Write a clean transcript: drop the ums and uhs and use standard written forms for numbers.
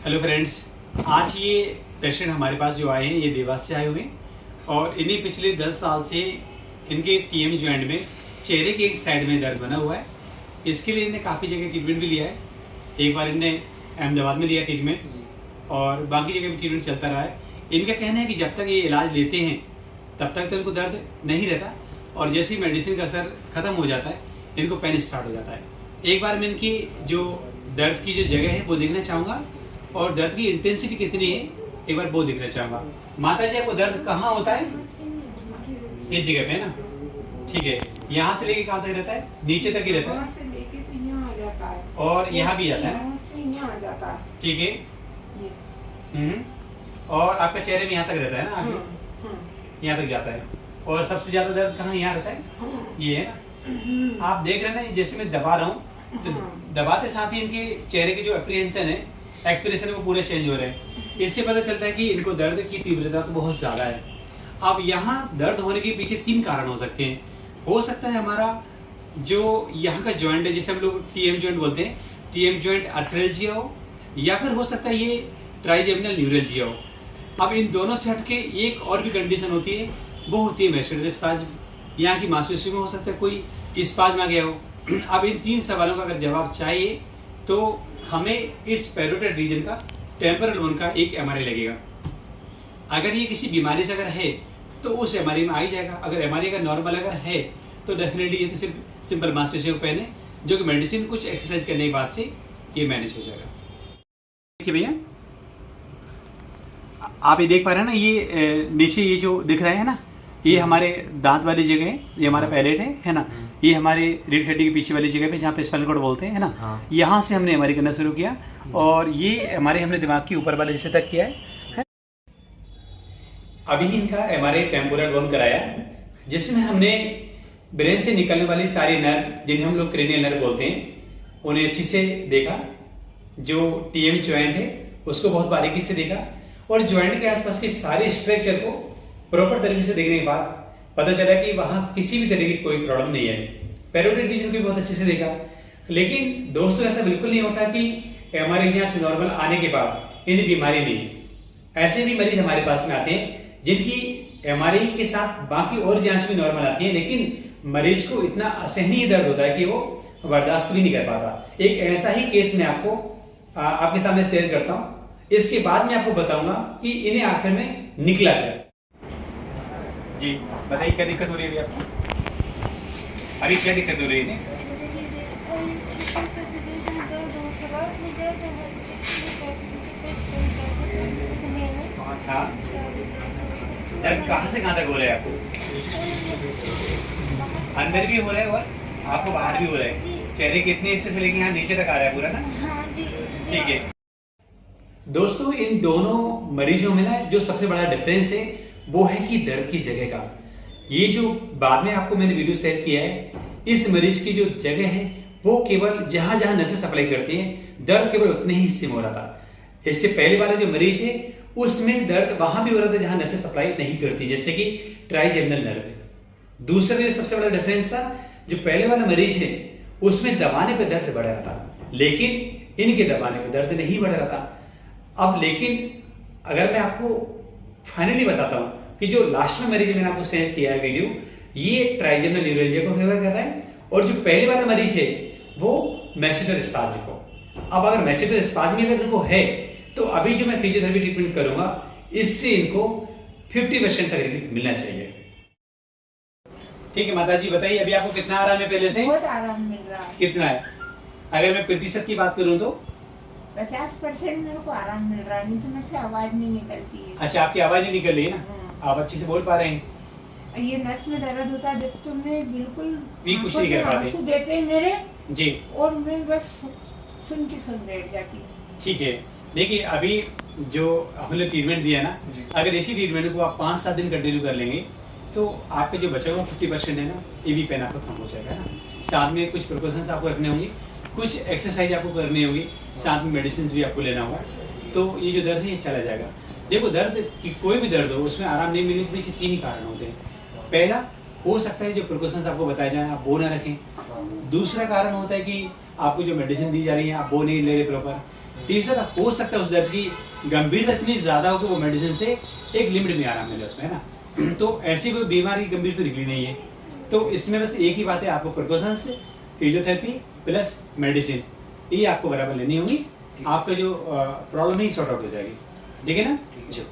Hello friends, आज ये patient हमारे पास जो आए हैं ये देवास से आए हुए हैं और इन्हें पिछले 10 साल से इनके टीएम जॉइंट में चेहरे के एक साइड में दर्द बना हुआ है। इसके लिए इन्हें काफ़ी जगह ट्रीटमेंट भी लिया है। एक बार इन्हें अहमदाबाद में लिया ट्रीटमेंट और बाकी जगह भी ट्रीटमेंट चलता रहा है। इनका कहना है कि जब तक ये इलाज लेते हैं तब तक तो इनको दर्द नहीं रहता और जैसे ही मेडिसिन का असर ख़त्म हो जाता है इनको पेन स्टार्ट हो जाता है। एक बार मैं इनकी जो दर्द की जो जगह है वो देखना चाहूँगा और दर्द की इंटेंसिटी कितनी है एक बार वो देखना चाहूंगा। माता जी, आपको दर्द कहाँ होता है? इस जगह पे है ना? ठीक है। यहाँ से लेके कहाँ तक रहता है? नीचे तक ही रहता है से लेके तो यहाँ आ जाता है और यहाँ भी जाता है ना? यहाँ आ जाता है। ठीक है। और आपका चेहरे में यहाँ तक रहता है ना? आगे यहाँ तक जाता है। और सबसे ज्यादा दर्द कहाँ यहाँ रहता है? ये है ना? आप देख रहे हैं ना, जैसे मैं दबा रहा हूँ तो दबाते साथ ही इनके चेहरे के जो एप्रीहेंशन है, एक्सप्रेशन वो पूरे चेंज हो रहे हैं। इससे पता चलता है कि इनको दर्द की तीव्रता तो बहुत ज़्यादा है। अब यहाँ दर्द होने के पीछे 3 कारण हो सकते हैं। हो सकता है हमारा जो यहाँ का जॉइंट है जिसे हम लोग टीएम जॉइंट बोलते हैं, टीएम जॉइंट आर्थरेल्जिया हो, या फिर हो सकता है ये ट्राइजेमिनल न्यूरल्जिया हो। अब इन दोनों से हटके एक और भी कंडीशन होती है, वो होती है मैस्कुलर स्पाज्म। यहाँ की मांसपेशियों में हो सकता है कोई स्पाज्म आ गया हो। अब इन 3 सवालों का अगर जवाब चाहिए तो हमें इस पैरोटिड रीजन का टेम्पोरल बोन का एक एमआरआई लगेगा। अगर ये किसी बीमारी से अगर है तो उस एमआरआई में आ ही जाएगा। अगर एमआरआई अगर नॉर्मल अगर है तो डेफिनेटली ये तो सिर्फ सिंपल मांसपेशियों का पेन है, जो कि मेडिसिन कुछ एक्सरसाइज करने के बाद से ये मैनेज हो जाएगा। देखिए भैया, आप ये देख पा रहे हैं ना, ये नीचे ये जो दिख रहा है ना, ये हमारे दांत वाली जगह है, ये हमारा पैलेट है ना? ये हमारे रीढ़ की हड्डी के पीछे वाली जगह पे जहाँ पे स्पाइनल कॉर्ड बोलते हैं, है ना? यहाँ से हमने एमआरआई करना शुरू किया और ये हमारे हमने दिमाग के ऊपर वाले हिस्से तक किया है। अभी इनका एमआरआई टेम्पोरल बोन कराया, जिसमें हमने ब्रेन से निकलने वाली सारी नर्व, जिन्हें हम लोग क्रेनियल नर्व बोलते हैं, उन्हें अच्छी से देखा। जो टीएम जॉइंट है उसको बहुत बारीकी से देखा और जॉइंट के आसपास के सारे स्ट्रक्चर को प्रॉपर तरीके से देखने के बाद पता चला कि वहां किसी भी तरीके की कोई प्रॉब्लम नहीं है। पैरोटिड रीजन को भी बहुत अच्छे से देखा। लेकिन दोस्तों, ऐसा बिल्कुल नहीं होता कि एमआरआई जांच नॉर्मल आने के बाद इन्हें बीमारी नहीं। ऐसे भी मरीज हमारे पास में आते हैं जिनकी एमआरआई के साथ बाकी और जांच भी नॉर्मल आती है, लेकिन मरीज को इतना असहनीय दर्द होता है कि वो बर्दाश्त भी नहीं कर पाता। एक ऐसा ही केस मैं आपको आपके सामने शेयर करता हूं। इसके बाद मैं आपको बताऊंगा कि इन्हें आखिर में निकला क्या। जी बताइए, क्या दिक्कत हो रही है अभी आपको? अभी क्या दिक्कत हो रही है? हाँ, दर्द कहाँ से कहाँ तक हो रहा है आपको? अंदर भी हो रहा है और आपको बाहर भी हो रहा है। चेहरे के इतने हिस्से से लेके यहाँ नीचे तक आ रहा है पूरा ना? ठीक है दोस्तों, इन दोनों मरीजों में ना जो सबसे बड़ा डिफरेंस है वो है कि दर्द की जगह का। ये जो बाद में आपको मैंने वीडियो शेयर किया है, इस मरीज की जो जगह है वो केवल जहां जहां नसें सप्लाई करती हैं, दर्द केवल उतने ही हिस्से में हो रहा था। इससे पहले वाला जो मरीज है उसमें दर्द वहां भी हो रहा था जहां नसें सप्लाई नहीं करती, जैसे कि ट्राइजेमिनल नर्व। दूसरा जो सबसे बड़ा डिफरेंस था, जो पहले वाला मरीज है उसमें दबाने पर दर्द बढ़ रहा था, लेकिन इनके दबाने पर दर्द नहीं बढ़ रहा था। अब लेकिन अगर मैं आपको फाइनली बताता हूं कि जो लास्ट में मरीज मैंने आपको शेयर किया है वीडियो, ये ट्राइजेमिनल न्यूरल्जिया को फेवर कर रहा है और जो पहले वाला मरीज है वो मैस्कुलर स्पाज्म को। अब अगर मैस्कुलर स्पाज्म अगर इनको है तो अभी जो मैं फिजियोथेरेपी ट्रीटमेंट करूंगा इससे इनको 50% तक रिलीफ मिलना चाहिए। ठीक है माता जी, बताइए अभी आपको कितना आराम है पहले से? बहुत आराम मिल रहा है। कितना है? अगर मैं प्रतिशत की बात करूं तो 50% मेरे को आराम मिल रहा है, नहीं तो मेरे से आवाज नहीं निकलती है। अच्छा, आपकी आवाज नहीं निकल रही है ना? आप अच्छे से बोल पा रहे हैं? ये नस में दर्द होता है, जब तुमने बिल्कुल भी कुछ नहीं कर पाते। आंसू देते हैं मेरे जी, और मैं बस सुन बैठ जाती हूँ। ठीक है। देखिए, अभी जो हमने ट्रीटमेंट दिया ना, अगर इसी ट्रीटमेंट को आप 5-7 दिन कंटिन्यू कर लेंगे तो आपके जो बचा हुआ 50% है ना, ये भी पेन आपका कम हो जाएगा ना। साथ में कुछ प्रिकॉशंस आपको रखने होंगे, कुछ एक्सरसाइज आपको करनी होगी, साथ में मेडिसिन भी आपको लेना होगा, तो ये जो दर्द है ये चला जाएगा। देखो, दर्द की कोई भी दर्द हो उसमें आराम नहीं मिलने के पीछे 3 ही कारण होते हैं। पहला, हो सकता है जो प्रिकॉशंस आपको बताए जाए आप वो ना रखें। दूसरा कारण होता है कि आपको जो मेडिसिन दी जा रही है आप वो नहीं ले रहे प्रॉपर। ठीक है सर, हो सकता है उस दर्द की गंभीरता इतनी ज्यादा हो कि वो मेडिसिन से एक लिमिट में आराम मिले उसमें, है ना। तो ऐसी कोई बीमारी गंभीर तो निकली नहीं है। तो इसमें बस एक ही बात है, आपको प्रिकॉशंस, फिजियोथेरेपी प्लस मेडिसिन, ये आपको बराबर लेनी होगी। आपका जो प्रॉब्लम है सॉर्ट आउट हो जाएगी, ठीक है ना। जी।